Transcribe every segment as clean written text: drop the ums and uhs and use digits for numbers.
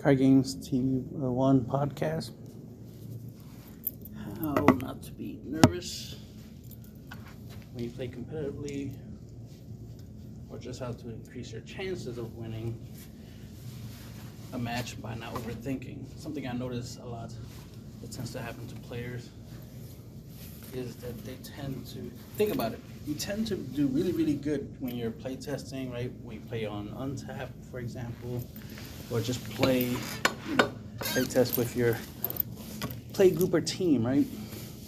CardGamesTV1 Podcast. How not to be nervous when you play competitively, or just how to increase your chances of winning a match by not overthinking. Something I notice a lot that tends to happen to players is that they tend to think about it. You tend to do really, really good when you're play testing, right? When you play on Untap, for example, or just play test with your play group or team, right?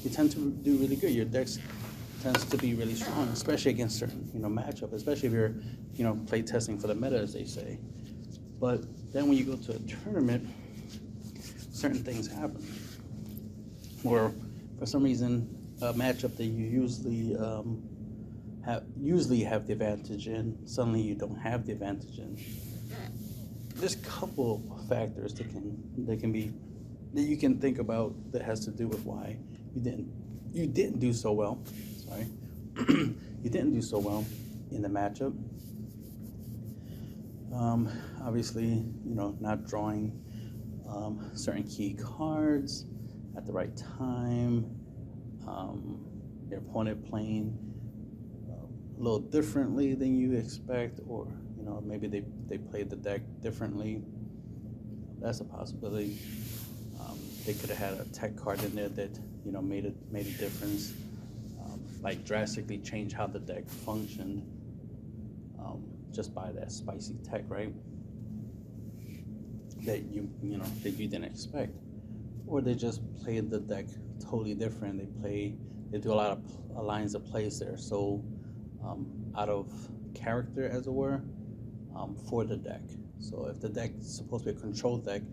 You tend to do really good. Your deck tends to be really strong, especially against certain matchup, especially if you're play testing for the meta, as they say. But then when you go to a tournament, certain things happen, or for some reason a matchup that you usually have the advantage in, suddenly you don't have the advantage in. There's a couple of factors that you can think about that has to do with why you didn't do so well. Sorry, you didn't do so well in the matchup. Obviously, not drawing certain key cards at the right time. Your opponent playing a little differently than you expect, or maybe they played the deck differently. That's a possibility. They could have had a tech card in there that made a difference, like drastically change how the deck functioned, just by that spicy tech, right? That you didn't expect, or they just played the deck totally different. They do a lot of lines of plays there, so out of character, as it were, for the deck. So if the deck is supposed to be a control deck,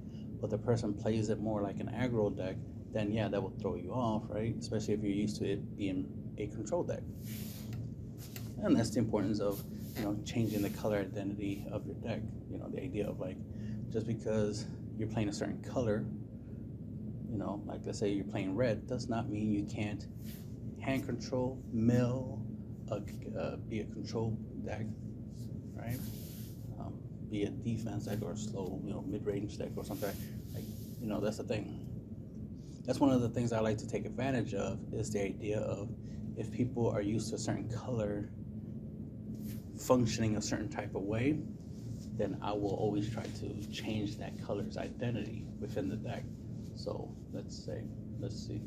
but the person plays it more like an aggro deck, then yeah, that will throw you off, right? Especially if you're used to it being a control deck. And that's the importance of changing the color identity of your deck. The idea of just because you're playing a certain color, like let's say you're playing red, does not mean you can't hand control, mill, be a control deck, right? Be a defense deck or a slow, mid-range deck or something. That's the thing. That's one of the things I like to take advantage of, is the idea of, if people are used to a certain color functioning a certain type of way, then I will always try to change that color's identity within the deck. So let's see.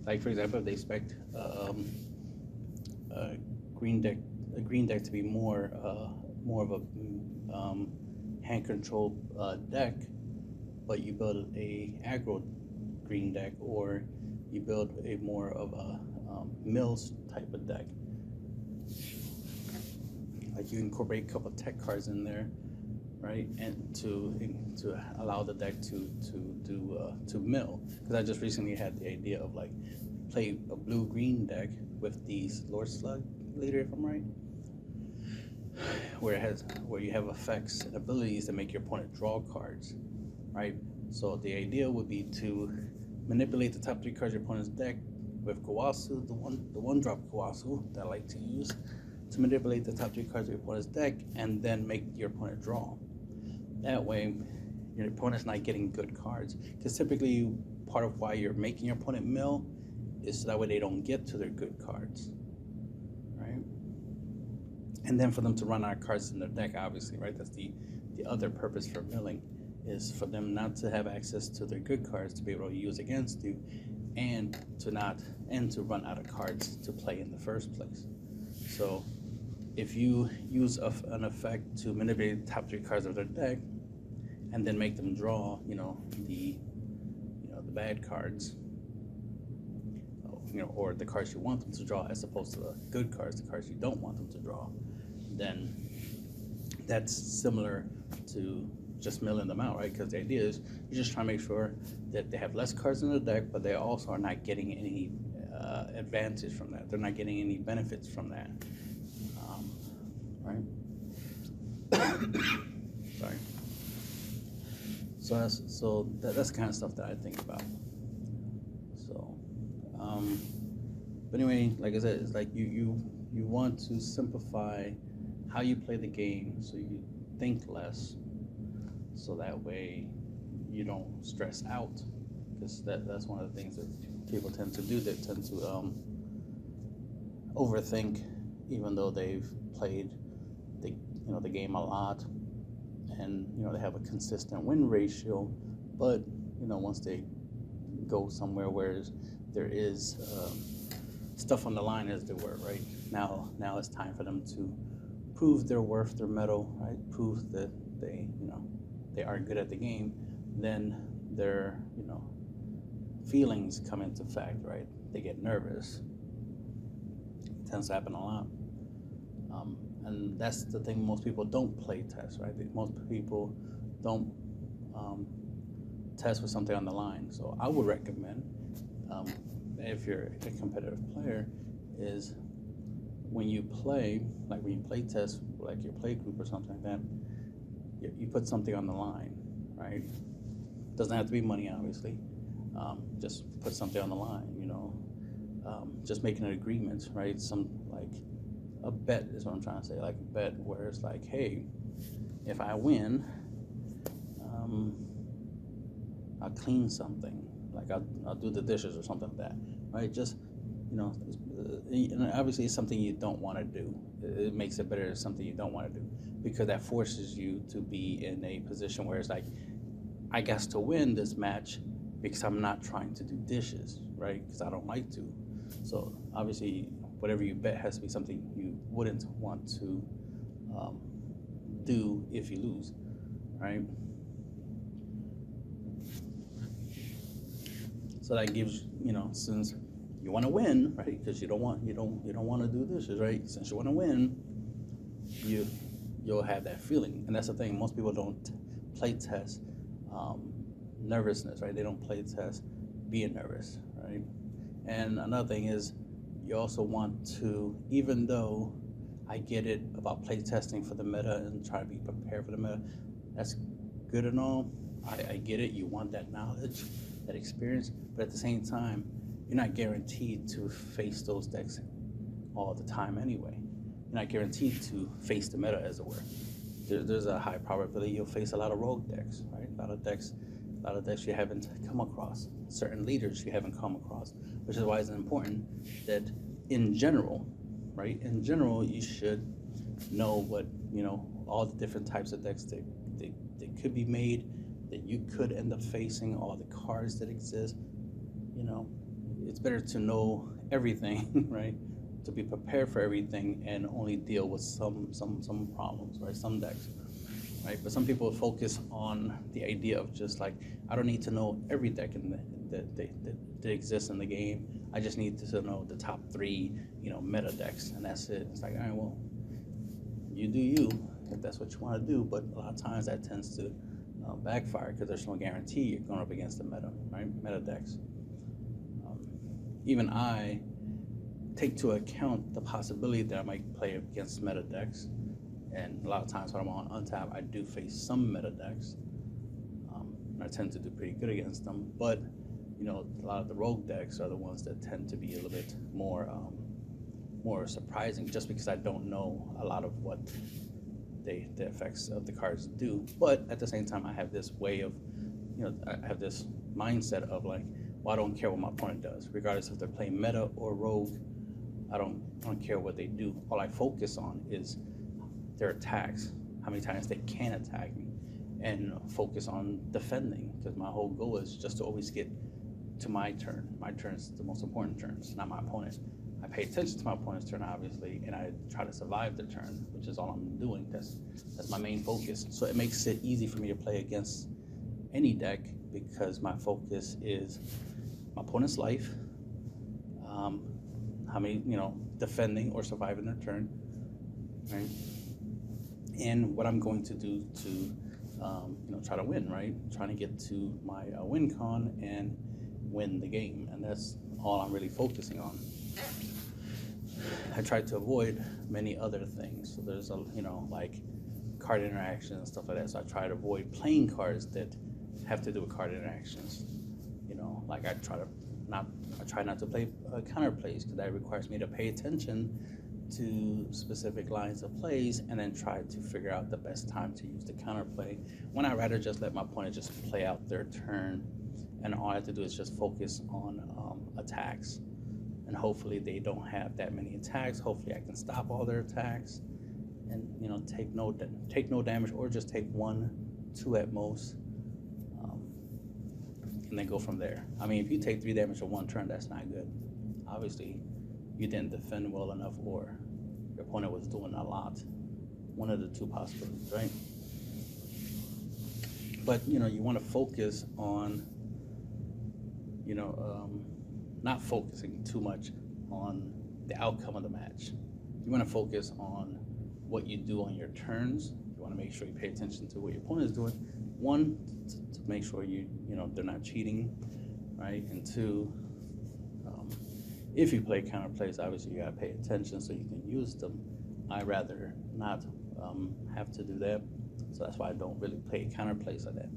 Like, for example, if they expect a green deck to be more of a hand control deck, but you build a aggro green deck, or you build a more of a mills type of deck. Like, you incorporate a couple of tech cards in there, right, and to allow the deck to mill. Because I just recently had the idea of play a blue-green deck with these Lord Slug Leader, if I'm right, where you have effects and abilities that make your opponent draw cards, right? So the idea would be to manipulate the top 3 cards of your opponent's deck with Kawasu, the one drop Kawasu that I like to use, to manipulate the top 3 cards of your opponent's deck, and then make your opponent draw. That way, your opponent's not getting good cards. Because typically, part of why you're making your opponent mill is so that way they don't get to their good cards, right? And then for them to run out of cards in their deck, obviously, right? That's the other purpose for milling, is for them not to have access to their good cards to be able to use against you, and to run out of cards to play in the first place. So if you use an effect to manipulate the top 3 cards of their deck, and then make them draw, the bad cards, or the cards you want them to draw, as opposed to the good cards, the cards you don't want them to draw, then that's similar to just milling them out, right? Because the idea is you're just trying to make sure that they have less cards in the deck, but they also are not getting any advantage from that. They're not getting any benefits from that, right? Sorry. So that's the kind of stuff that I think about. So, but anyway, like I said, it's like you want to simplify how you play the game, so you think less, so that way you don't stress out, because that's one of the things that people tend to do. They tend to overthink, even though they've played the game a lot, and they have a consistent win ratio. But once they go somewhere where there is stuff on the line, as they were, right? Now it's time for them to prove their worth, their mettle, right? Prove that they are good at the game. Then their feelings come into fact, right? They get nervous. It tends to happen a lot. And that's the thing, most people don't play test, right? Most people don't test with something on the line. So I would recommend, if you're a competitive player, is when you play test, like your play group or something like that, you put something on the line, right? Doesn't have to be money, obviously. Just put something on the line, just making an agreement, right? Like a bet is what I'm trying to say, like a bet where it's like, hey, if I win, I'll clean something, like I'll do the dishes or something like that, right? Just, and obviously it's something you don't want to do. It makes it better. It's something you don't want to do, because that forces you to be in a position where it's like, I got to win this match because I'm not trying to do dishes, right? Because I don't like to. So obviously, whatever you bet has to be something you wouldn't want to do if you lose, right? So that gives, since you want to win, right? Because you don't want to do dishes, right? Since you want to win, you'll have that feeling, and that's the thing. Most people don't play test nervousness, right? They don't play test being nervous, right? And another thing is, you also want to, even though I get it about play testing for the meta and try to be prepared for the meta, that's good and all. I get it. You want that knowledge, that experience, but at the same time, you're not guaranteed to face those decks all the time anyway. You're not guaranteed to face the meta, as it were. There's a high probability you'll face a lot of rogue decks, right? A lot of decks you haven't come across, certain leaders you haven't come across, which is why it's important that in general, right? In general, you should know what, all the different types of decks that could be made, that you could end up facing, all the cards that exist. It's better to know everything, right? To be prepared for everything and only deal with some problems, right? Some decks, right? But some people focus on the idea of just like, I don't need to know every deck that exists in the game. I just need to know the top 3, meta decks, and that's it. It's like, all right, well, you do you, if that's what you want to do. But a lot of times that tends to backfire, because there's no guarantee you're going up against the meta, right? Meta decks. Even I take to account the possibility that I might play against meta decks, and a lot of times when I'm on untap, I do face some meta decks. I tend to do pretty good against them, but a lot of the rogue decks are the ones that tend to be a little bit more surprising, just because I don't know a lot of what the effects of the cards do. But at the same time, I have this way of, I have this mindset of like, well, I don't care what my opponent does, regardless if they're playing meta or rogue. I don't care what they do. All I focus on is their attacks, how many times they can attack me, and focus on defending, because my whole goal is just to always get to my turn. My turn is the most important turn, not my opponent's. I pay attention to my opponent's turn, obviously, and I try to survive the turn, which is all I'm doing. That's my main focus. So it makes it easy for me to play against any deck, because my focus is my opponent's life, how many, defending or surviving their turn, right? And what I'm going to do to, try to win, right? Trying to get to my win con and win the game, and that's all I'm really focusing on. I try to avoid many other things. So there's like card interactions and stuff like that. So I try to avoid playing cards that have to do with card interactions. Like I try not to play counter plays, because that requires me to pay attention to specific lines of plays and then try to figure out the best time to use the counterplay, when I'd rather just let my opponent just play out their turn, and all I have to do is just focus on attacks, and hopefully they don't have that many attacks. Hopefully I can stop all their attacks and, you know, take no damage, or just take 1, 2 at most, and then go from there. I mean, if you take 3 damage in 1 turn, that's not good. Obviously you didn't defend well enough, or your opponent was doing a lot. One of the 2 possibilities, right? But, you know, you want to focus on, you know, not focusing too much on the outcome of the match. You want to focus on what you do on your turns. You want to make sure you pay attention to what your opponent is doing. 1, to make sure you know, they're not cheating, right? And 2, if you play counterplays, obviously you gotta pay attention so you can use them. I'd rather not have to do that, so that's why I don't really play counterplays like that.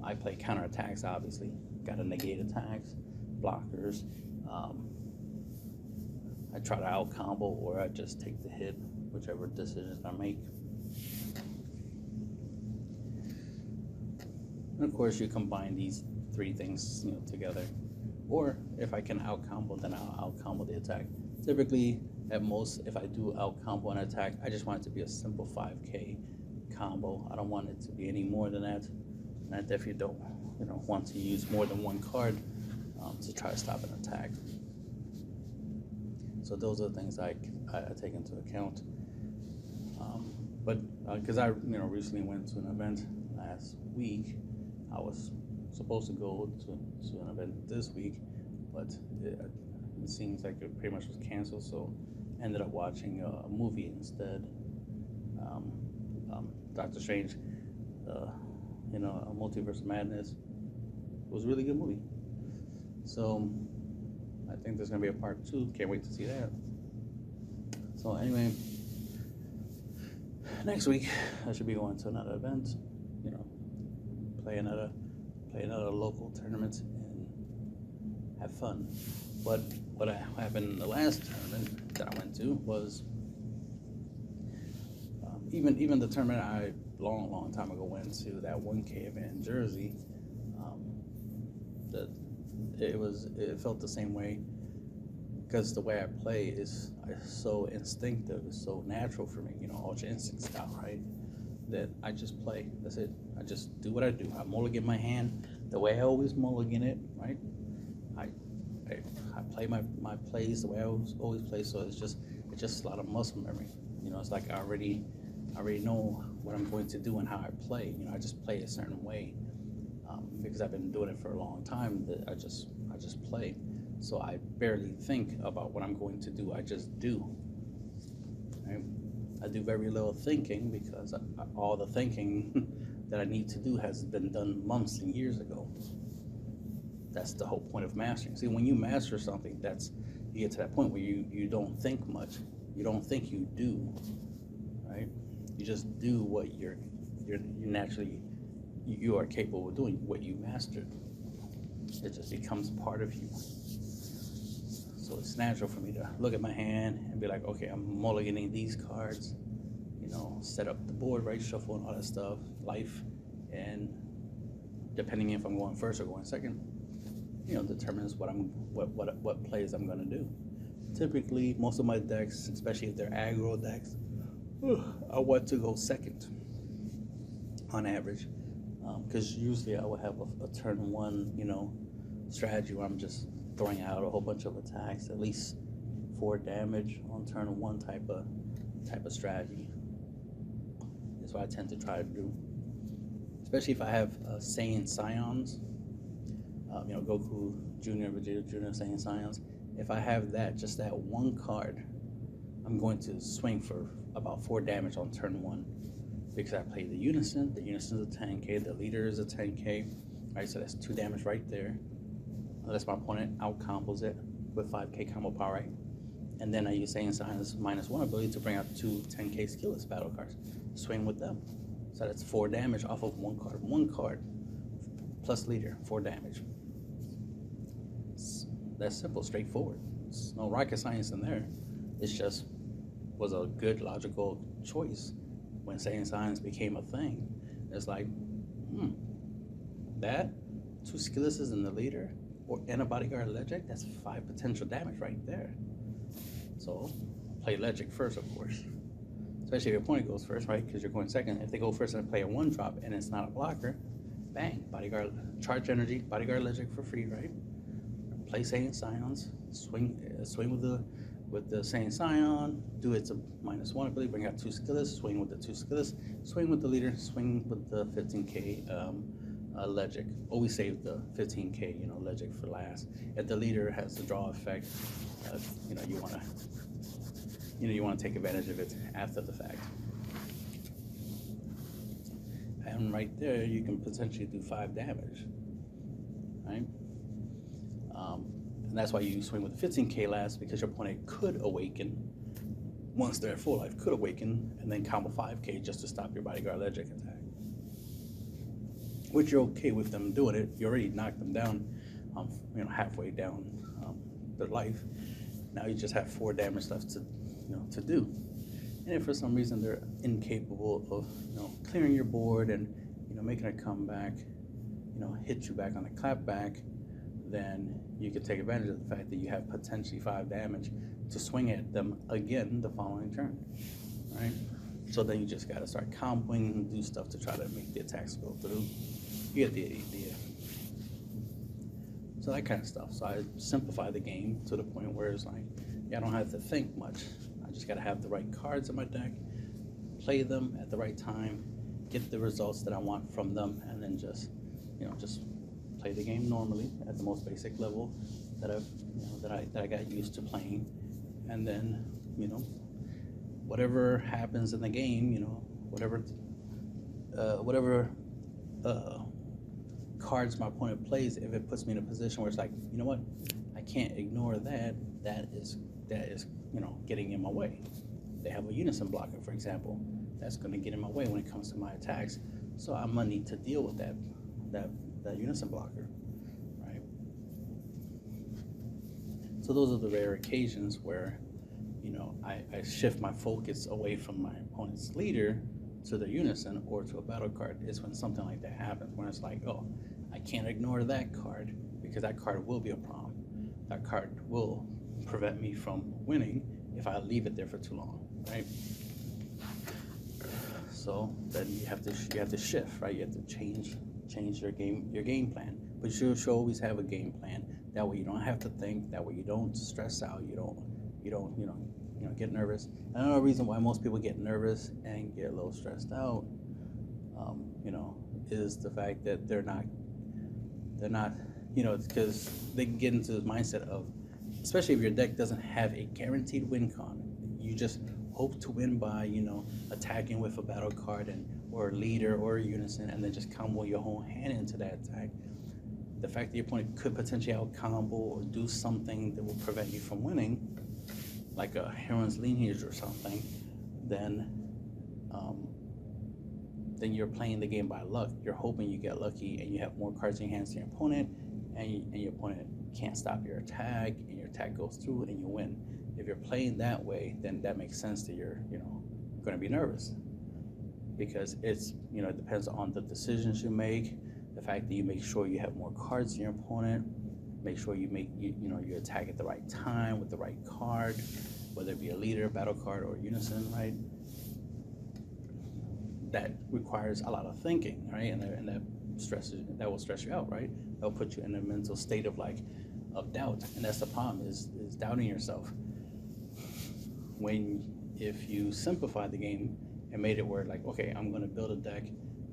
I play counterattacks, obviously. Gotta negate attacks, blockers. I try to out combo, or I just take the hit, whichever decisions I make. And of course, you combine these 3 things, you know, together. Or if I can out combo, then I'll out combo the attack. Typically, at most, if I do out combo an attack, I just want it to be a simple 5K combo. I don't want it to be any more than that. And I definitely don't, you know, want to use more than 1 card to try to stop an attack. So those are the things I take into account. But because I, you know, recently went to an event last week, I was supposed to go to an event this week, but it seems like it pretty much was canceled, so ended up watching a movie instead. Doctor Strange, you know, Multiverse of Madness. It was a really good movie. So I think there's gonna be a part 2. Can't wait to see that. So anyway, next week I should be going to another event, you know, play another local tournament and have fun. But what happened in the last tournament that I went to was even the tournament I long time ago went to, that 1K event in Jersey. It felt the same way, because the way I play is so instinctive, it's so natural for me, you know, Ultra Instinct style, right? That I just play. That's it. I just do what I do. I mulligan my hand the way I always mulligan it, right? I play my plays the way I always play. So it's just a lot of muscle memory. You know, it's like I already know what I'm going to do and how I play. You know, I just play a certain way because I've been doing it for a long time. That I just play. So I barely think about what I'm going to do. I just do. Right? I do very little thinking, because all the thinking that I need to do has been done months and years ago. That's the whole point of mastering. See, when you master something, you get to that point where you don't think much. You don't think, you do, right? You just do what you naturally you are capable of doing, what you mastered. It just becomes part of you. So it's natural for me to look at my hand and be like, okay, I'm mulliganing these cards, you know, set up the board, right, shuffle and all that stuff, life, and depending if I'm going first or going second, you know, determines what plays I'm gonna do. Typically, most of my decks, especially if they're aggro decks, I want to go second on average, because usually I will have a turn 1, you know, strategy where I'm just throwing out a whole bunch of attacks, at least 4 damage on turn 1 type of strategy. That's what I tend to try to do, especially if I have Saiyan Scions, you know, Goku Jr., Vegeta Jr., Saiyan Scions. If I have that, just that 1 card, I'm going to swing for about 4 damage on turn 1, because I play the Unison. The Unison is a 10K, the leader is a 10K, right? So that's 2 damage right there. Unless my opponent out combos it with 5K combo power, right? And then I use Saiyan Science -1 ability to bring out 2 10K skillless battle cards. Swing with them. So that's 4 damage off of 1 card. 1 card plus leader, 4 damage. That's simple, straightforward. There's no rocket science in there. It's just was a good logical choice when saying signs became a thing. It's like, that 2 skilluses in the leader and a bodyguard Legic, that's 5 potential damage right there. So play Legic first, of course. Especially if your opponent goes first, right? Because you're going second. If they go first and play a 1-drop and it's not a blocker, bang, bodyguard, charge energy, bodyguard Legic for free, right? Play Saiyan Scions, swing with the Saiyan Scion, do it to -1 ability, bring out 2 skills, swing with the 2 skills, swing with the leader, swing with the 15k Legic. Always save the 15k, Legic for last. If the leader has the draw effect, you want to take advantage of it after the fact. And right there, you can potentially do 5 damage, right? And that's why you swing with the 15k last, because your opponent could awaken once they're at full life, could awaken, and then combo 5k just to stop your bodyguard Legic attack. Which you're okay with them doing it. You already knocked them down, halfway down their life. Now you just have 4 damage left to do. And if for some reason they're incapable of clearing your board and making a comeback, hit you back on a clapback, then you can take advantage of the fact that you have potentially 5 damage to swing at them again the following turn, right? So then you just got to start comboing and do stuff to try to make the attacks go through. You get the idea. So that kind of stuff. So I simplify the game to the point where it's like, I don't have to think much. I just got to have the right cards in my deck, play them at the right time, get the results that I want from them, and then just play the game normally at the most basic level that I got used to playing, and then whatever happens in the game, whatever cards my opponent plays, if it puts me in a position where it's like, what, I can't ignore that is getting in my way. They have a Unison blocker, for example, that's going to get in my way when it comes to my attacks, so I'm gonna need to deal with that Unison blocker, right? So those are the rare occasions where I shift my focus away from my opponent's leader to the Unison or to a battle card. Is when something like that happens, when it's like, oh, I can't ignore that card because that card will be a problem. That card will prevent me from winning if I leave it there for too long, right? So then you have to shift, right? You have to change your game plan. But you should always have a game plan. That way you don't have to think. That way you don't stress out. You don't get nervous. Another reason why most people get nervous and get a little stressed out, is the fact that they're not, it's because they can get into this mindset of, especially if your deck doesn't have a guaranteed win con, you just hope to win by, attacking with a battle card or a leader or a Unison, and then just combo your whole hand into that attack. The fact that your opponent could potentially out combo or do something that will prevent you from winning, like a Heron's Lineage or something, then you're playing the game by luck. You're hoping you get lucky and you have more cards in your hands than your opponent, and your opponent can't stop your attack, and your attack goes through and you win. If you're playing that way, then that makes sense that you're going to be nervous, because it's it depends on the decisions you make, the fact that you make sure you have more cards than your opponent, make sure you you attack at the right time with the right card, whether it be a leader, battle card, or Unison, right? That requires a lot of thinking, right? And that will stress you out, right? That'll put you in a mental state of doubt, and that's the problem, is doubting yourself. If you simplify the game and made it where okay, I'm going to build a deck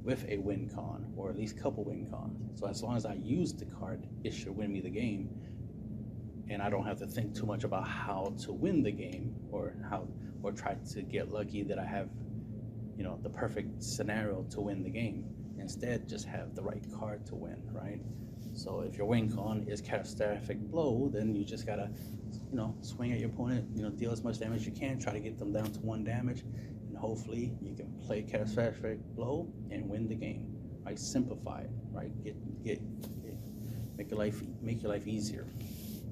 with a win con, or at least a couple win cons, so as long as I use the card, it should win me the game, and I don't have to think too much about how to win the game or try to get lucky that I have the perfect scenario to win the game. Instead, just have the right card to win, right? So if your win con is catastrophic blow, then you just gotta swing at your opponent, deal as much damage as you can, try to get them down to 1 damage, and hopefully you can play catastrophic blow and win the game, right? Simplify it, right? Make your life easier.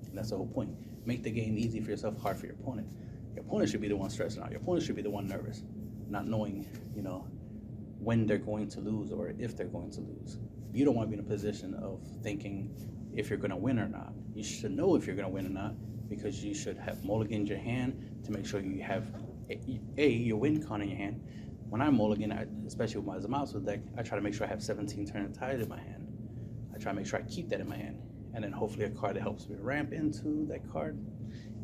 And that's the whole point. Make the game easy for yourself, hard for your opponent. Your opponent should be the one stressing out. Your opponent should be the one nervous, not knowing, when they're going to lose or if they're going to lose. You don't want to be in a position of thinking if you're going to win or not. You should know if you're going to win or not, because you should have mulliganed your hand to make sure you have your win con in your hand. When I mulligan, especially with my Zamasu deck, I try to make sure I have 17 Turn Tide in my hand. I try to make sure I keep that in my hand, and then hopefully a card that helps me ramp into that card,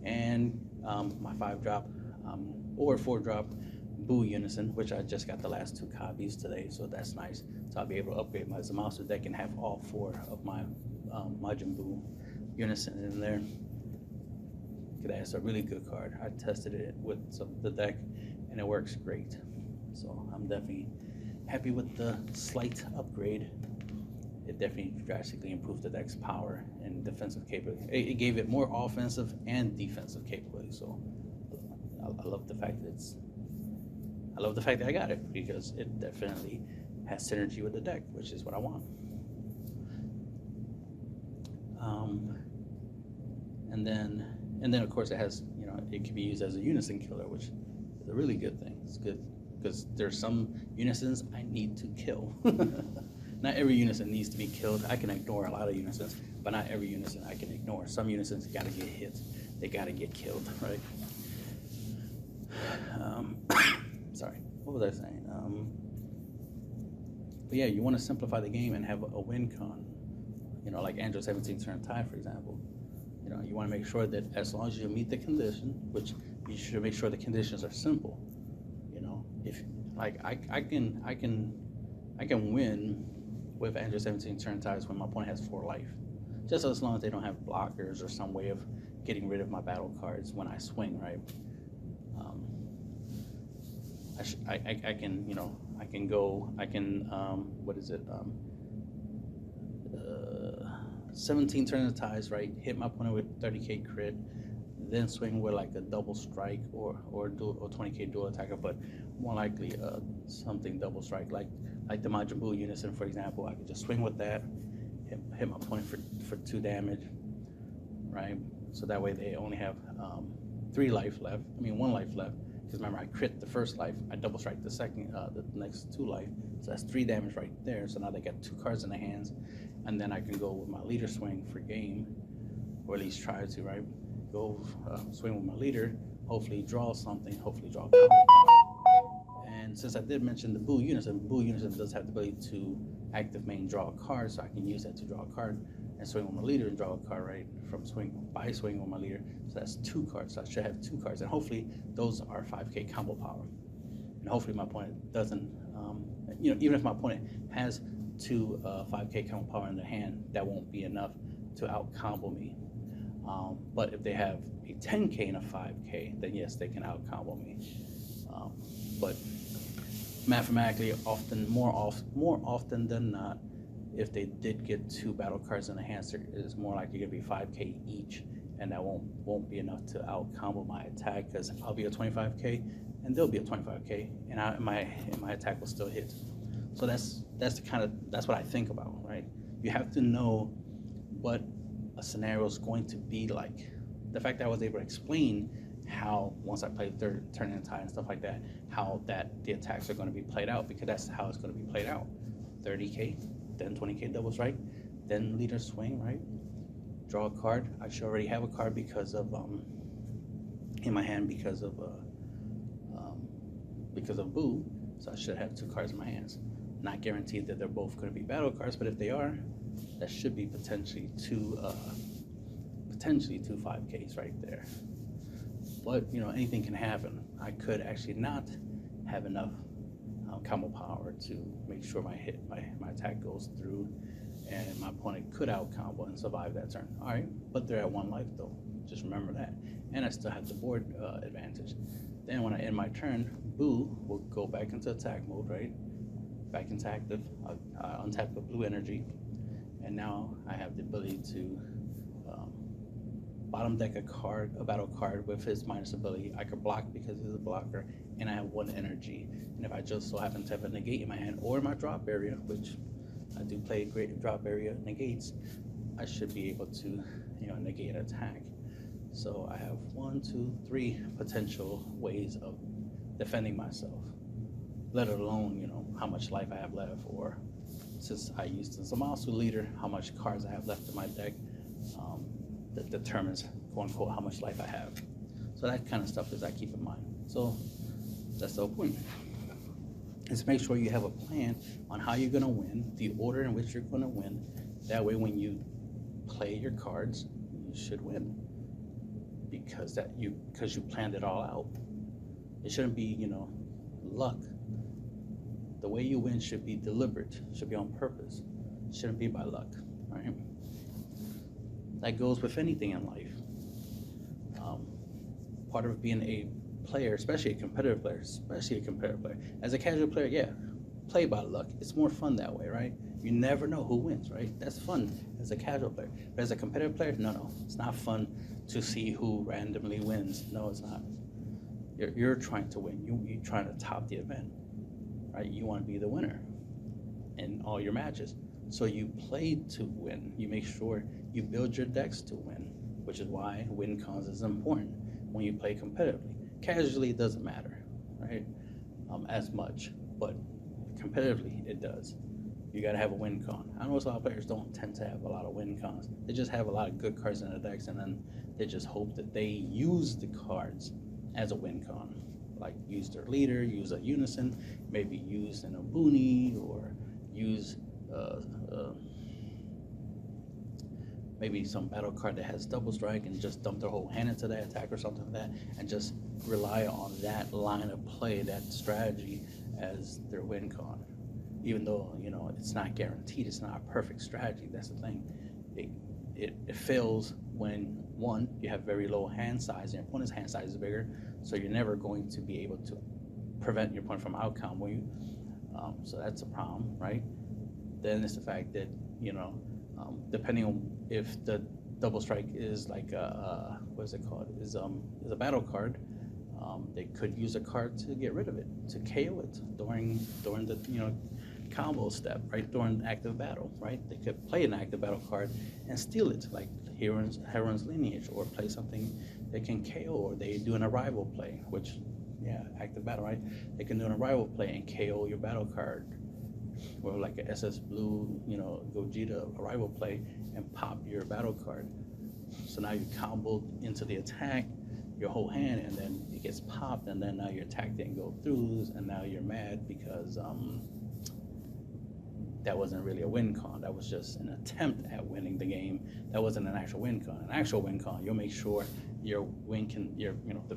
and my 5-drop or 4-drop Boo Unison, which I just got the last 2 copies today, so that's nice. So I'll be able to upgrade my Zamasu deck and have all 4 of my Majin Buu Unison in there. That's a really good card. I tested it with the deck, and it works great. So I'm definitely happy with the slight upgrade. It definitely drastically improved the deck's power and defensive capability. It gave it more offensive and defensive capability. So I love the fact that I got it, because it definitely has synergy with the deck, which is what I want. And then of course it has, it can be used as a Unison Killer, which is a really good thing. It's good because there's some Unisons I need to kill. Not every Unison needs to be killed. I can ignore a lot of Unisons, but not every Unison I can ignore. Some Unisons gotta get hit. They gotta get killed, right? Sorry, what was I saying? But yeah, you want to simplify the game and have a win con. Like Android 17 Turn Tide, for example. You want to make sure that as long as you meet the condition, which you should make sure the conditions are simple. If like I can win with Android 17 Turn Tides when my opponent has 4 life, just as long as they don't have blockers or some way of getting rid of my battle cards when I swing, right? I can 17 Turn Tides, right? Hit my opponent with 30k crit, then swing with like a double strike or 20k dual attacker, but more likely something double strike, like the Majin Buu Unison, for example. I could just swing with that, hit my opponent for 2 damage, right? So that way they only have 1 life left. Because remember, I crit the first life, I double strike the second, the next 2 life, so that's 3 damage right there. So now they got 2 cards in their hands, and then I can go with my leader swing for game, or at least try to, right? Go swing with my leader, hopefully draw something, hopefully draw a combo card. And since I did mention the Buu Unison does have the ability to active main draw a card, so I can use that to draw a card and swing with my leader and draw a card, right? From swing with my leader. So that's 2 cards. So I should have 2 cards, and hopefully those are 5k combo power. And hopefully my opponent doesn't, even if my opponent has 2 5k combo power in their hand, that won't be enough to out combo me. But if they have a 10k and a 5k, then yes, they can out combo me. But mathematically, more often than not, if they did get 2 battle cards in the hand, it's more likely to be 5k each, and that won't be enough to out combo my attack, because I'll be a 25k and they'll be a 25k, and my attack will still hit. So that's what I think about, right? You have to know what a scenario is going to be like. The fact that I was able to explain how, once I play third turn in tide and stuff like that, how the attacks are going to be played out, because that's how it's going to be played out. 30k, then 20k double strike, then leader swing, right? Draw a card. I should already have a card because of in my hand because of Boo, so I should have 2 cards in my hands. Not guaranteed that they're both going to be battle cards, but if they are, that should be potentially two 5Ks right there. But anything can happen. I could actually not have enough combo power to make sure my attack goes through, and my opponent could out combo and survive that turn. All right, but they're at 1 life though. Just remember that, and I still have the board advantage. Then when I end my turn, Boo will go back into attack mode, right? Back into active. I untap the blue energy, and now I have the ability to bottom deck a battle card with his minus ability. I could block because he's a blocker, and I have 1 energy. And if I just so happen to have a negate in my hand or my drop area, which I do play great drop area negates, I should be able to negate an attack. So I have 1, 2, 3 potential ways of defending myself, let alone, how much life I have left, or since I'm also a leader, how much cards I have left in my deck that determines, quote unquote, how much life I have. So that kind of stuff is I keep in mind. So that's the whole point. Is make sure you have a plan on how you're gonna win, the order in which you're gonna win. That way when you play your cards, you should win. Because you planned it all out. It shouldn't be, luck. The way you win should be deliberate, should be on purpose. It shouldn't be by luck, right? That goes with anything in life. Part of being a player, especially a competitive player, As a casual player, yeah, play by luck. It's more fun that way, right? You never know who wins, right? That's fun as a casual player. But as a competitive player, no. It's not fun to see who randomly wins. No, it's not. You're trying to win. You're trying to top the event, right? You want to be the winner in all your matches. So you play to win. You make sure you build your decks to win, which is why win cons is important when you play competitively. Casually, it doesn't matter, right? As much, but competitively, it does. You got to have a win con. I know a lot of players don't tend to have a lot of win cons. They just have a lot of good cards in their decks, and then they just hope that they use the cards as a win con. Like use their leader, use a Unison, maybe use an Ubuni, or use maybe some battle card that has double strike and just dump their whole hand into that attack or something like that, and just rely on that line of play, that strategy as their win con. Even though, it's not guaranteed, it's not a perfect strategy. That's the thing. It fails when, one, you have very low hand size, and your opponent's hand size is bigger, so you're never going to be able to prevent your opponent from out-comboing you. So that's a problem, right? Then it's the fact that, depending on if the double strike is like what is it called? Is a battle card. They could use a card to get rid of it, to KO it during the combo step, right? During active battle, right? They could play an active battle card and steal it, like Heron's Lineage, or play something they can KO, or they do an arrival play, which, active battle, right? They can do an arrival play and KO your battle card, or like a SS Blue, Gogeta arrival play and pop your battle card. So now you comboed into the attack, your whole hand, and then it gets popped, and then now your attack didn't go through, and now you're mad because that wasn't really a win con. That was just an attempt at winning the game. That wasn't an actual win con. An actual win con, you'll make sure your win can,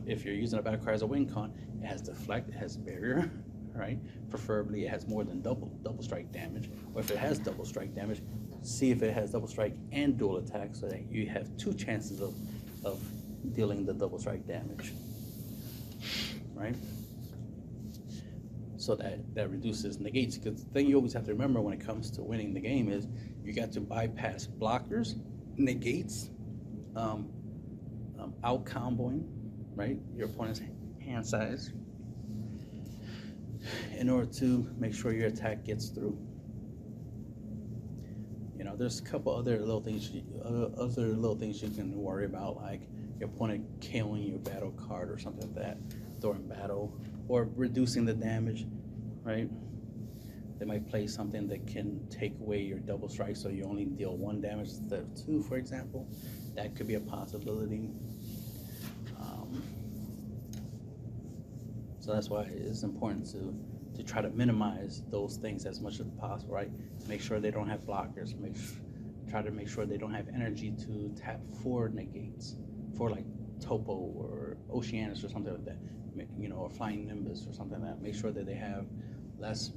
if you're using a battle card as a win con, it has deflect, it has barrier, right? Preferably it has more than double strike damage. Or if it has double strike damage, see if it has double strike and dual attack, so that you have 2 chances of dealing the double strike damage, right? So that reduces negates. Because the thing you always have to remember when it comes to winning the game is you got to bypass blockers, negates, out comboing, right? Your opponent's hand size, in order to make sure your attack gets through. There's a couple other little things you can worry about, like your opponent KOing your battle card or something like that during battle, or reducing the damage, right? They might play something that can take away your double strike, so you only deal 1 damage instead of 2, for example. That could be a possibility. So that's why it's important to try to minimize those things as much as possible, right? Make sure they don't have blockers. Try to make sure they don't have energy to tap 4 negates, for like Topo or Oceanus or something like that, or Flying Nimbus or something like that. Make sure that they have less,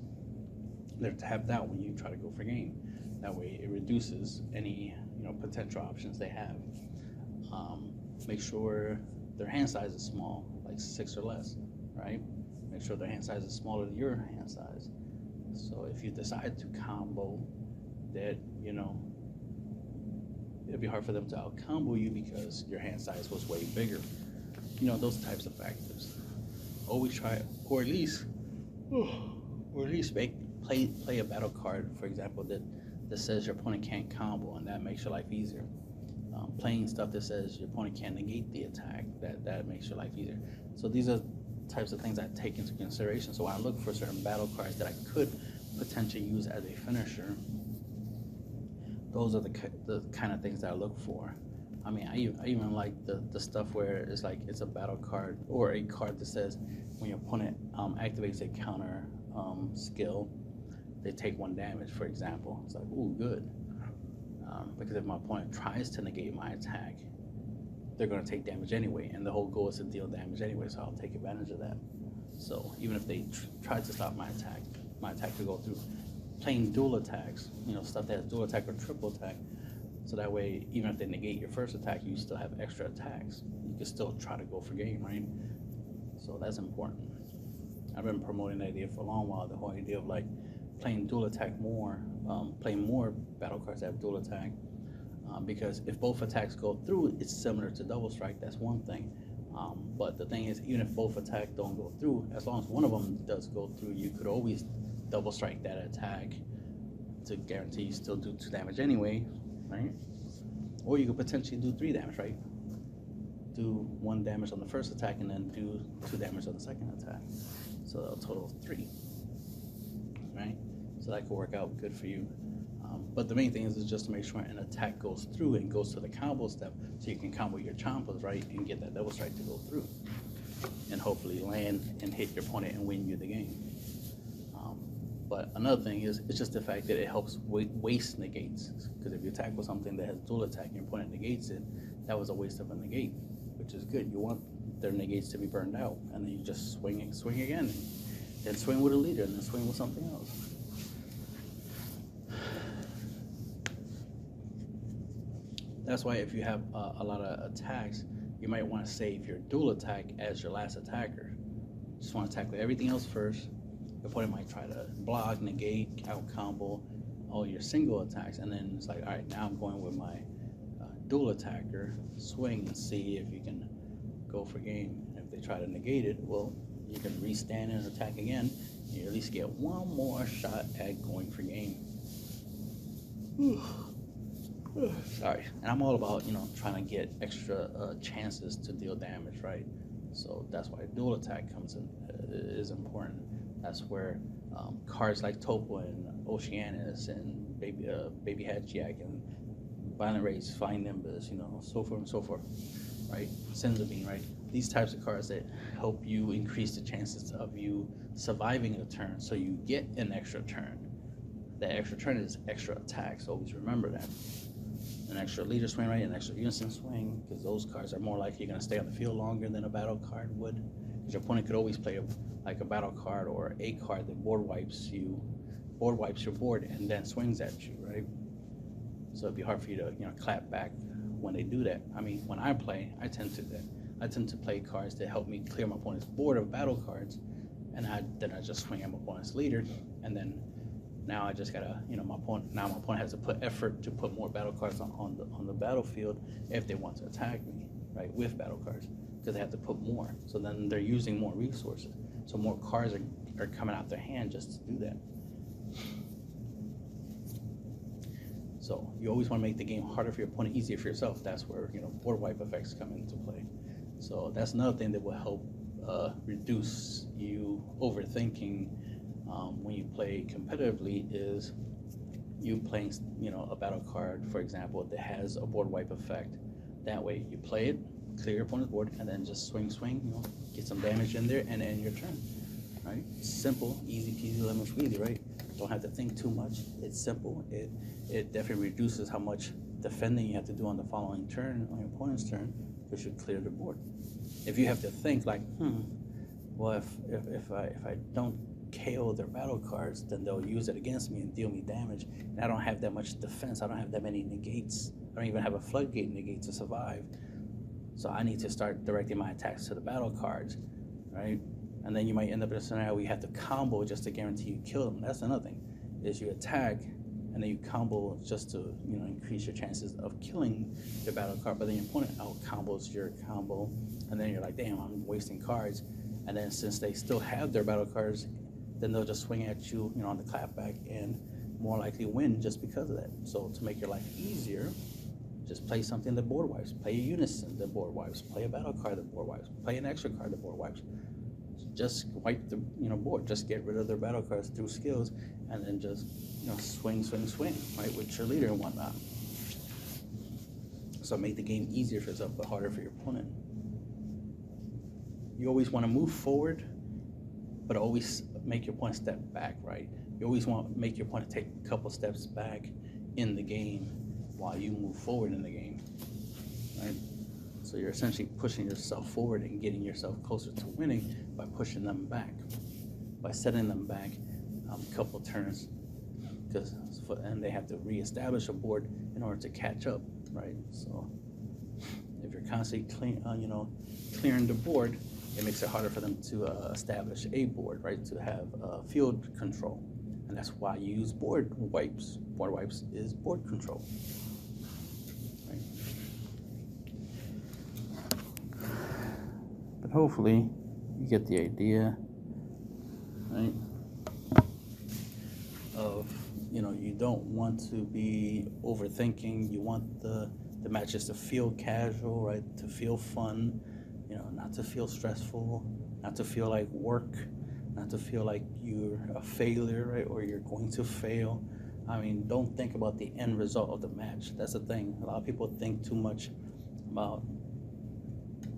they're tapped out when you try to go for game. That way it reduces any potential options they have. Make sure their hand size is small, like 6 or less, right? Make sure their hand size is smaller than your hand size. So if you decide to combo, that it'd be hard for them to out combo you because your hand size was way bigger. Those types of factors. Always try, or at least play a battle card, for example, that says your opponent can't combo, and that makes your life easier. playing stuff that says your opponent can't negate the attack, that makes your life easier. So these are types of things I take into consideration. So when I look for certain battle cards that I could potentially use as a finisher, those are the kind of things that I look for. I mean, I even like the stuff where it's like it's a battle card or a card that says when your opponent activates a counter skill, they take 1 damage, for example. It's like, ooh, good. Because if my opponent tries to negate my attack, they're going to take damage anyway, and the whole goal is to deal damage anyway, so I'll take advantage of that. So even if they try to stop my attack to go through. Playing dual attacks, stuff that has dual attack or triple attack, so that way even if they negate your first attack, you still have extra attacks. You can still try to go for game, right? So that's important. I've been promoting the idea for a long while, the whole idea of like playing dual attack more, playing more battle cards that have dual attack, because if both attacks go through, it's similar to double strike. That's one thing. But the thing is, even if both attacks don't go through, as long as one of them does go through, you could always double strike that attack to guarantee you still do 2 damage anyway, right? Or you could potentially do 3 damage, right? Do 1 damage on the first attack and then do 2 damage on the second attack. So a total of 3, right? So that could work out good for you. But the main thing is just to make sure an attack goes through and goes to the combo step, so you can combo your chompers, right, and get that double strike to go through, and hopefully land and hit your opponent and win you the game. But another thing is, it's just the fact that it helps waste negates, because if you attack with something that has dual attack and your opponent negates it, that was a waste of a negate, which is good. You want their negates to be burned out, and then you just swing again, then swing with a leader, and then swing with something else. That's why if you have a lot of attacks, you might want to save your dual attack as your last attacker. Just want to attack with everything else first. Your opponent might try to block, negate, out combo all your single attacks, and then it's like, all right, now I'm going with my dual attacker, swing and see if you can go for game. And if they try to negate it, well, you can restand and attack again. You at least get one more shot at going for game. Sorry, and I'm all about trying to get extra chances to deal damage, right? So that's why dual attack comes in is important. That's where cards like Topo and Oceanus and Baby Hatchiak and Violent Rage, Flying Nimbus, so forth and so forth, right? Senzabine, right? These types of cards that help you increase the chances of you surviving a turn, so you get an extra turn. That extra turn is extra attack, so always remember that. An extra leader swing, right? An extra unison swing, because those cards are more likely you're going to stay on the field longer than a battle card would. Because your opponent could always play a battle card or a card that board wipes your board and then swings at you, right? So it'd be hard for you to clap back when they do that. I mean, when I play, I tend to play cards that help me clear my opponent's board of battle cards, and then I just swing at my opponent's leader, and then now I just gotta, my opponent has to put effort to put more battle cards on the battlefield if they want to attack me, right, with battle cards, because they have to put more. So then they're using more resources. So more cards are coming out their hand just to do that. So you always want to make the game harder for your opponent, easier for yourself. That's where board wipe effects come into play. So that's another thing that will help reduce you overthinking when you play competitively, is you playing a battle card, for example, that has a board wipe effect. That way you play it, clear your opponent's board, and then just swing, get some damage in there and end your turn, right? Simple, easy peasy lemon squeezy, right? Don't have to think too much. It's simple. It definitely reduces how much defending you have to do on the following turn, on your opponent's turn, because you clear the board. If you have to think like, well, if I don't KO their battle cards, then they'll use it against me and deal me damage, and I don't have that much defense. I don't have that many negates. I don't even have a floodgate negate to survive. So I need to start directing my attacks to the battle cards, right? And then you might end up in a scenario where you have to combo just to guarantee you kill them. That's another thing, is you attack and then you combo just to increase your chances of killing the battle card, but then your opponent out combos your combo, and then you're like, damn, I'm wasting cards. And then since they still have their battle cards, then they'll just swing at you, on the clapback, and more likely win just because of that. So to make your life easier, Just play something that board wipes. Play a Unison that board wipes. Play a battle card that board wipes. Play an extra card that board wipes. Just wipe the board. Just get rid of their battle cards through skills, and then just swing, right, with your leader and whatnot. So make the game easier for yourself, but harder for your opponent. You always want to move forward, but always make your opponent step back, right? You always want to make your opponent take a couple steps back in the game while you move forward in the game, right? So you're essentially pushing yourself forward and getting yourself closer to winning by pushing them back, by setting them back a couple turns, and they have to reestablish a board in order to catch up, right? So if you're constantly clearing the board, it makes it harder for them to establish a board, right? To have field control, and that's why you use board wipes. Board wipes is board control. But hopefully you get the idea, right? Of you don't want to be overthinking. You want the matches to feel casual, right? To feel fun, not to feel stressful, not to feel like work, not to feel like you're a failure, right? Or you're going to fail. I mean, don't think about the end result of the match. That's the thing. A lot of people think too much about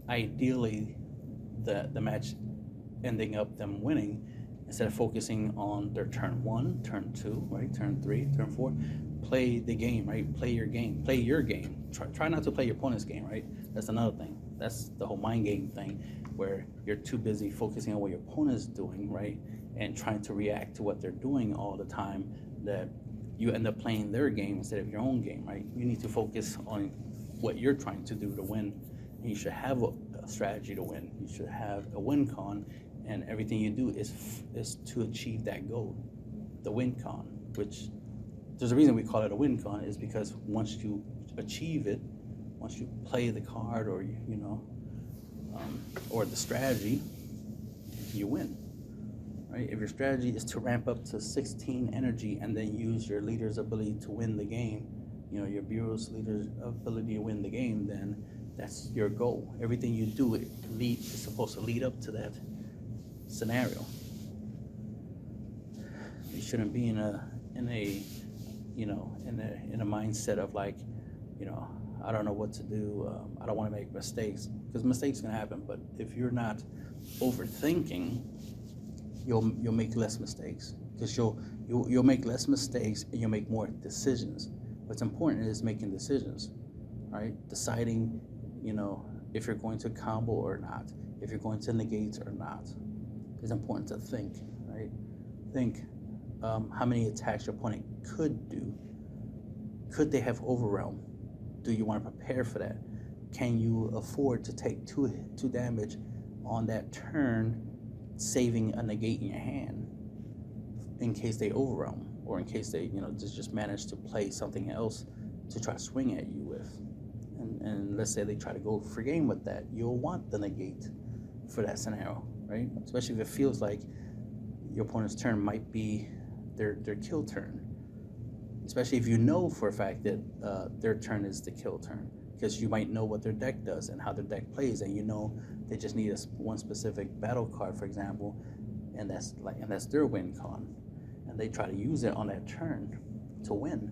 ideally the match ending up them winning, instead of focusing on their turn 1, turn 2, right, turn 3, turn 4. Play the game, right? Play your game. Play your game. Try not to play your opponent's game, right? That's another thing. That's the whole mind game thing, where you're too busy focusing on what your opponent's doing, right, and trying to react to what they're doing all the time, that you end up playing their game instead of your own game, right? You need to focus on what you're trying to do to win. And you should have a strategy to win. You should have a win con, and everything you do is to achieve that goal, the win con. Which there's a reason we call it a win con, is because once you achieve it, once you play the card or or the strategy, you win, right? If your strategy is to ramp up to 16 energy and then use your leader's ability to win the game, your bureau's leader's ability to win the game, then that's your goal. Everything you do is supposed to lead up to that scenario. You shouldn't be in a mindset of like, I don't know what to do. I don't want to make mistakes, because mistakes can happen. But if you're not overthinking, you'll make less mistakes, because you'll make less mistakes and you'll make more decisions. What's important is making decisions, right? Deciding, if you're going to combo or not, if you're going to negate or not. It's important to think, right? Think how many attacks your opponent could do. Could they have overwhelm? Do you want to prepare for that? Can you afford to take two damage on that turn, saving a negate in your hand in case they overwhelm, or in case they just manage to play something else to try to swing at you with? And let's say they try to go for game with that, you'll want the negate for that scenario, right? Especially if it feels like your opponent's turn might be their kill turn. Especially if you know for a fact that their turn is the kill turn, because you might know what their deck does and how their deck plays, and they just need one specific battle card, for example, and that's their win con, and they try to use it on that turn to win.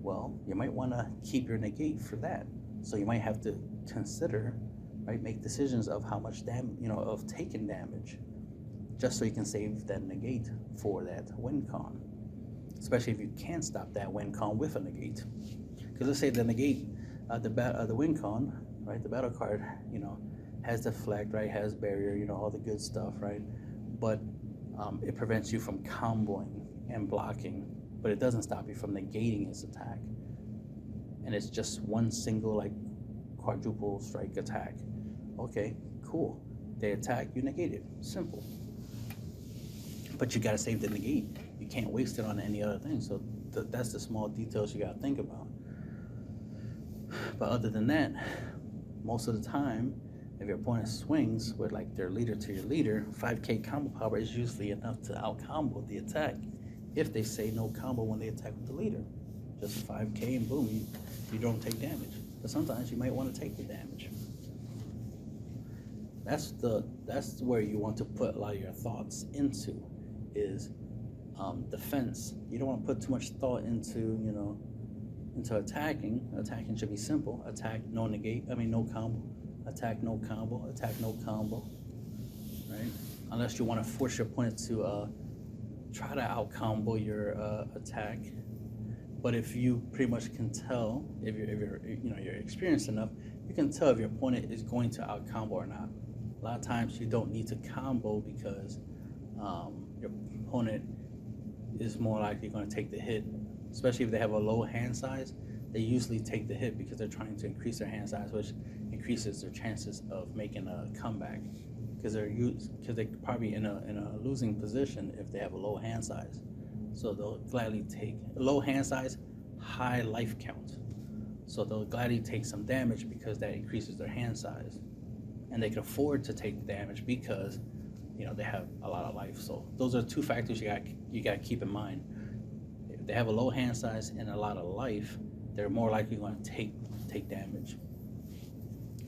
Well, you might want to keep your negate for that. So you might have to consider, right, make decisions of how much damage, of taking damage, just so you can save that negate for that win con. Especially if you can't stop that win con with a negate. Because let's say the negate, the win con, right, the battle card, has deflect, right, has barrier, all the good stuff, right? But it prevents you from comboing and blocking, but it doesn't stop you from negating its attack. And it's just one single, like, quadruple strike attack. Okay, cool. They attack, you negate it. Simple. But you gotta save the negate. You can't waste it on any other thing. So that's the small details you gotta think about. But other than that, most of the time, if your opponent swings with like their leader to your leader, 5k combo power is usually enough to out combo the attack. If they say no combo when they attack with the leader, just 5k and boom, you don't take damage. But sometimes you might want to take the damage. That's where you want to put a lot of your thoughts into, is defense. You don't want to put too much thought into attacking. Attacking should be simple. Attack, no negate. No combo. Attack, no combo. Attack, no combo. Right? Unless you want to force your opponent to try to out combo your attack. But if you pretty much can tell, if you're experienced enough, you can tell if your opponent is going to out combo or not. A lot of times you don't need to combo because your opponent is more likely going to take the hit, especially if they have a low hand size. They usually take the hit because they're trying to increase their hand size, which increases their chances of making a comeback. Because they're probably in a losing position if they have a low hand size. So they'll gladly take low hand size, high life count. So they'll gladly take some damage because that increases their hand size, and they can afford to take the damage because they have a lot of life. So those are two factors you got to keep in mind. If they have a low hand size and a lot of life, they're more likely going to take damage.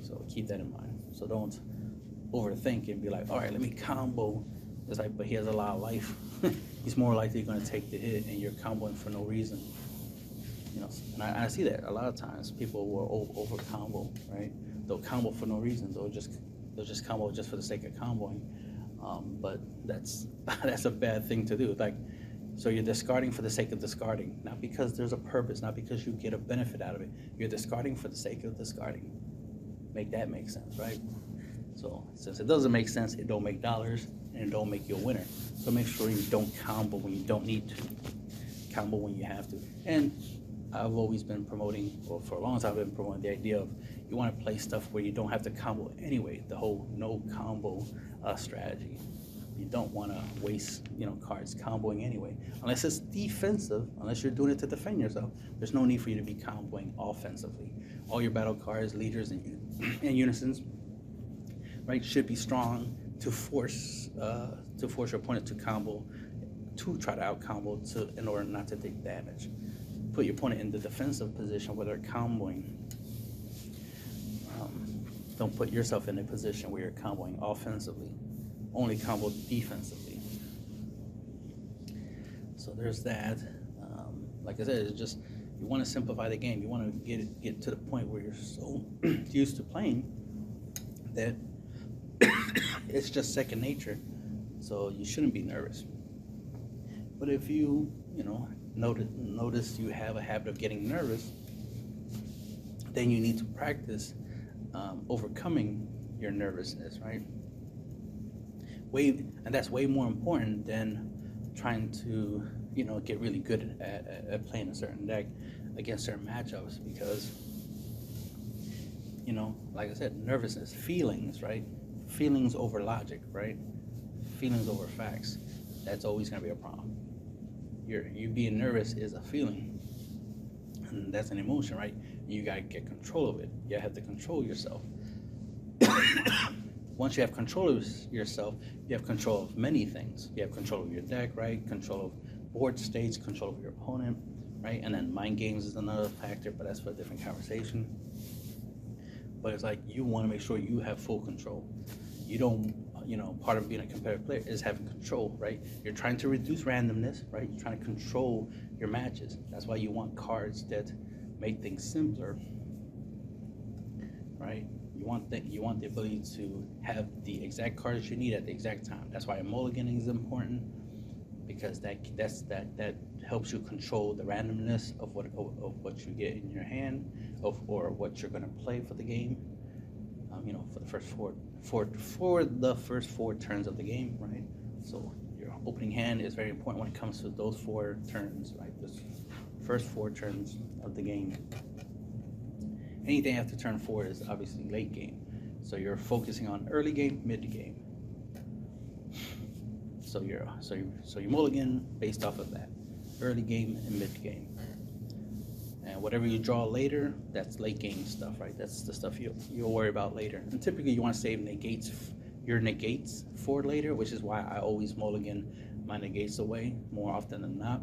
So keep that in mind. So don't overthink and be like, all right, let me combo. It's like, but he has a lot of life. He's more likely going to take the hit, and you're comboing for no reason. And I see that a lot of times. People will over combo, right? They'll combo for no reason. They'll just combo just for the sake of comboing. But that's a bad thing to do. So you're discarding for the sake of discarding, not because there's a purpose, not because you get a benefit out of it. You're discarding for the sake of discarding. Make that make sense, right? So since it doesn't make sense, it don't make dollars, and it don't make you a winner. So make sure you don't combo when you don't need to. Combo when you have to. And I've always been promoting, or for a long time I've been promoting the idea of you want to play stuff where you don't have to combo anyway, the whole no combo strategy. You don't want to waste cards comboing anyway, unless it's defensive, unless you're doing it to defend yourself. There's no need for you to be comboing offensively. All your battle cards, leaders, and unisons, right, should be strong to force your opponent to combo, to try to out combo in order not to take damage. Put your opponent in the defensive position where they're comboing. Don't put yourself in a position where you're comboing offensively. Only combo defensively. So there's that. Like I said, it's just you want to simplify the game. You want to get to the point where you're so used to playing that it's just second nature. So you shouldn't be nervous. But if you notice you have a habit of getting nervous, then you need to practice overcoming your nervousness, right? And that's way more important than trying to get really good at playing a certain deck against certain matchups, because like I said, nervousness, feelings, right? Feelings over logic, right? Feelings over facts. That's always going to be a problem. You being nervous is a feeling, and that's an emotion, right? You got to get control of it. You have to control yourself. Once you have control of yourself, you have control of many things. You have control of your deck, right? Control of board states, control of your opponent, right? And then mind games is another factor, but that's for a different conversation. But it's like you want to make sure you have full control. You don't, part of being a competitive player is having control, right? You're trying to reduce randomness, right? You're trying to control your matches. That's why you want cards that make things simpler, right? You want the ability to have the exact cards you need at the exact time. That's why mulliganing is important, because that helps you control the randomness of what you get in your hand, or what you're going to play for the game. For the first four turns of the game, right? So your opening hand is very important when it comes to those 4 turns, right? The first 4 turns of the game. Anything after turn 4 is obviously late game. So you're focusing on early game, mid game. So you mulligan based off of that. Early game and mid game. And whatever you draw later, that's late game stuff, right? That's the stuff you'll worry about later. And typically you want to save your negates for later, which is why I always mulligan my negates away more often than not.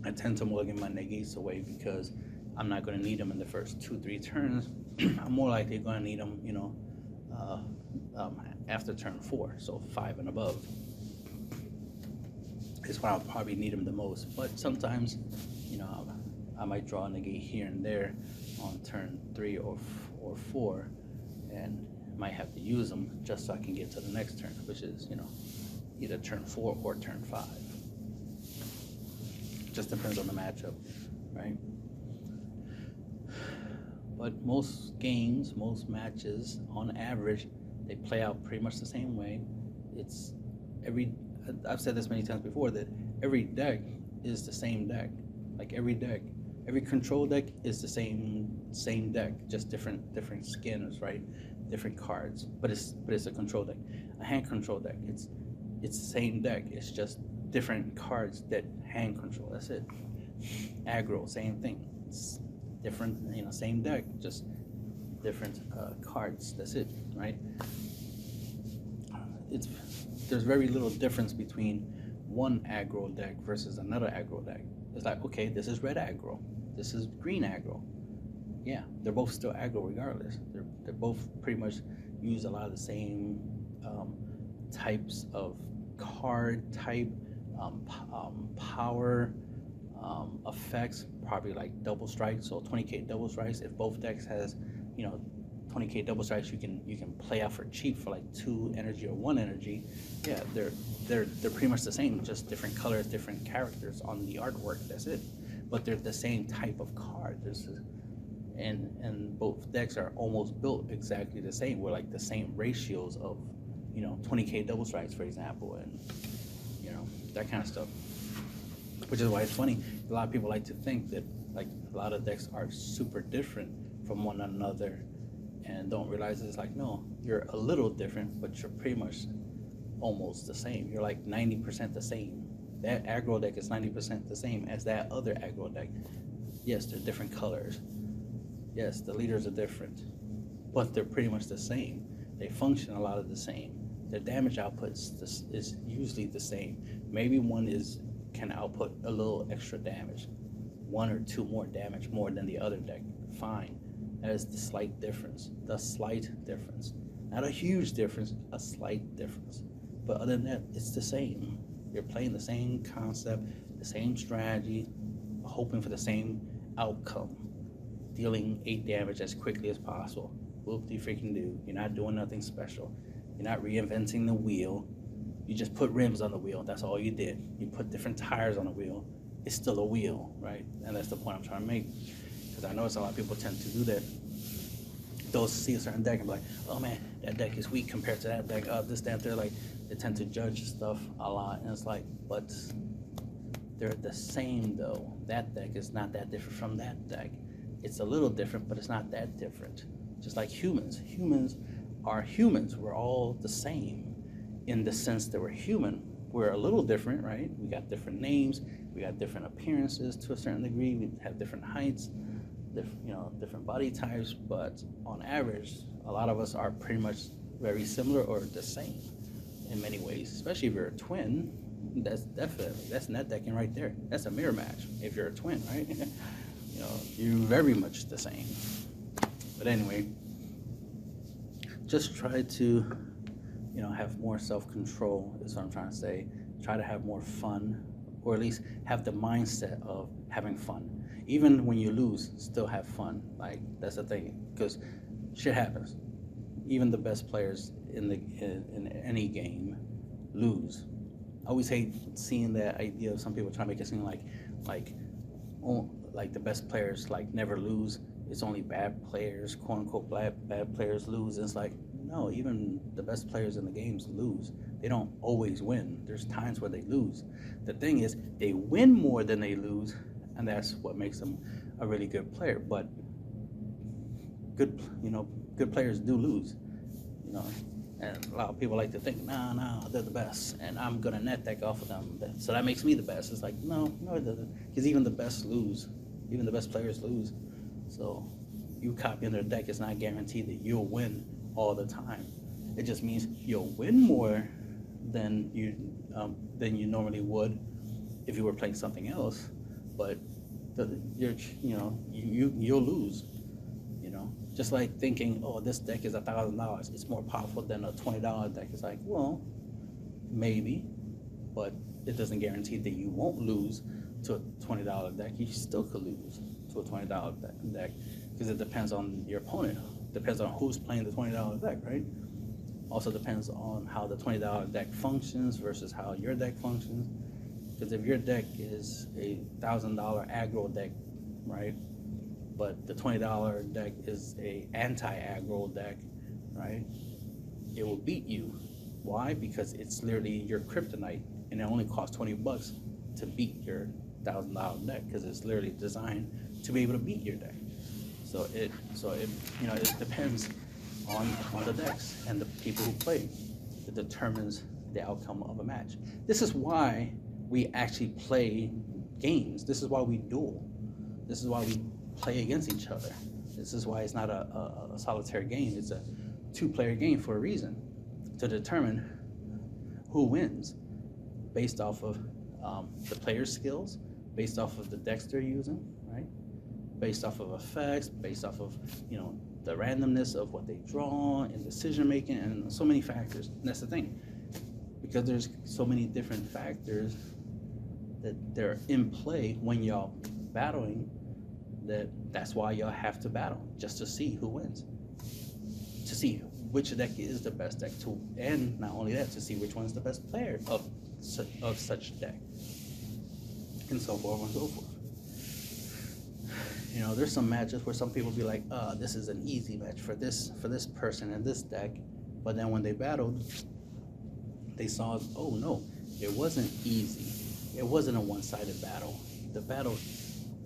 I tend to mulligan my negates away because I'm not going to need them in the first 2-3 turns. I'm more likely going to need them, after turn 4, so 5 and above is when I'll probably need them the most. But sometimes, I might draw a negate here and there on turn 3 or 4, and might have to use them just so I can get to the next turn, which is, either turn 4 or turn 5. Just depends on the matchup, right? But most games, most matches, on average, they play out pretty much the same way. I've said this many times before, that every deck is the same deck. Like every control deck is the same deck, just different skins, right? Different cards, but it's a control deck. A hand control deck, it's the same deck. It's just different cards that hand control. That's it. Aggro, same thing. It's different, same deck, just different cards. That's it, right? There's very little difference between one aggro deck versus another aggro deck. It's like, okay, this is red aggro, this is green aggro. Yeah, they're both still aggro regardless. They're both pretty much use a lot of the same types of card type, power, effects, probably like double strikes. So 20k double strikes. If both decks has, 20k double strikes, you can play out for cheap for like 2 energy or 1 energy. Yeah, they're pretty much the same, just different colors, different characters on the artwork. That's it. But they're the same type of card. And both decks are almost built exactly the same. We're like the same ratios of 20k double strikes, for example, and that kind of stuff. Which is why it's funny. A lot of people like to think that like a lot of decks are super different from one another, and don't realize it's like, no, you're a little different, but you're pretty much almost the same. You're like 90% the same. That aggro deck is 90% the same as that other aggro deck. Yes, they're different colors. Yes, the leaders are different, but they're pretty much the same. They function a lot of the same. Their damage output is usually the same. Maybe one can output a little extra damage, 1 or 2 more damage more than the other deck. Fine. That is the slight difference. The slight difference. Not a huge difference, a slight difference. But other than that, it's the same. You're playing the same concept, the same strategy, hoping for the same outcome. Dealing 8 damage as quickly as possible. Whoop-de-freaking-do. You're not doing nothing special. You're not reinventing the wheel. You just put rims on the wheel. That's all you did. You put different tires on the wheel. It's still a wheel, right? And that's the point I'm trying to make. Because I notice a lot of people tend to do that. They'll see a certain deck and be like, oh man, that deck is weak compared to that deck. This, that, they're like, they tend to judge stuff a lot. And it's like, but they're the same though. That deck is not that different from that deck. It's a little different, but it's not that different. Just like humans. Humans are humans. We're all the same in the sense that we're human. We're a little different, right? We got different names. We got different appearances to a certain degree. We have different heights, different body types. But on average, a lot of us are pretty much very similar or the same in many ways. Especially if you're a twin, that's net decking right there. That's a mirror match if you're a twin, right? You're very much the same. But anyway, just try to, have more self-control is what I'm trying to say. Try to have more fun, or at least have the mindset of having fun. Even when you lose, still have fun. Like, that's the thing, because shit happens. Even the best players in any game lose. I always hate seeing that idea of some people trying to make it seem like the best players never lose. It's only bad players, quote unquote, bad players lose. And it's like, no, even the best players in the games lose. They don't always win. There's times where they lose. The thing is, they win more than they lose, and that's what makes them a really good player. But good players do lose. And a lot of people like to think, nah, they're the best, and I'm gonna net deck off of them, so that makes me the best. It's like, no, it doesn't, because even the best lose. Even the best players lose. So you copying their deck is not guaranteed that you'll win all the time. It just means you'll win more than you normally would if you were playing something else. but you'll lose. Just like thinking, oh, this deck is $1,000. It's more powerful than a $20 deck. It's like, well, maybe, but it doesn't guarantee that you won't lose to a $20 deck. You still could lose to a $20 deck because it depends on your opponent. Depends on who's playing the $20 deck, right? Also depends on how the $20 deck functions versus how your deck functions. Because if your deck is a $1,000 aggro deck, right, but the $20 deck is a anti-aggro deck, right, it will beat you. Why? Because it's literally your kryptonite, and it only costs $20 to beat your $1,000 deck because it's literally designed to be able to beat your deck. So it depends on the decks and the people who play. It determines the outcome of a match. This is why we actually play games. This is why we duel. This is why we play against each other. This is why it's not a solitary game. It's a two-player game for a reason, to determine who wins based off of the player's skills, based off of the decks they're using, right? Based off of effects, based off of the randomness of what they draw and decision making, and so many factors. And that's the thing, because there's so many different factors that they're in play when y'all battling. That's why y'all have to battle, just to see who wins, to see which deck is the best deck to, and not only that, to see which one's the best player of such deck, and so forth and so forth. There's some matches where some people be like, this is an easy match for this person and this deck, but then when they battled, they saw, oh no, it wasn't easy. It wasn't a one-sided battle. The battle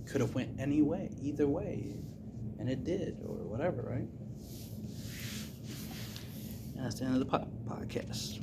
could have went either way, and it did, or whatever, right? And that's the end of the podcast.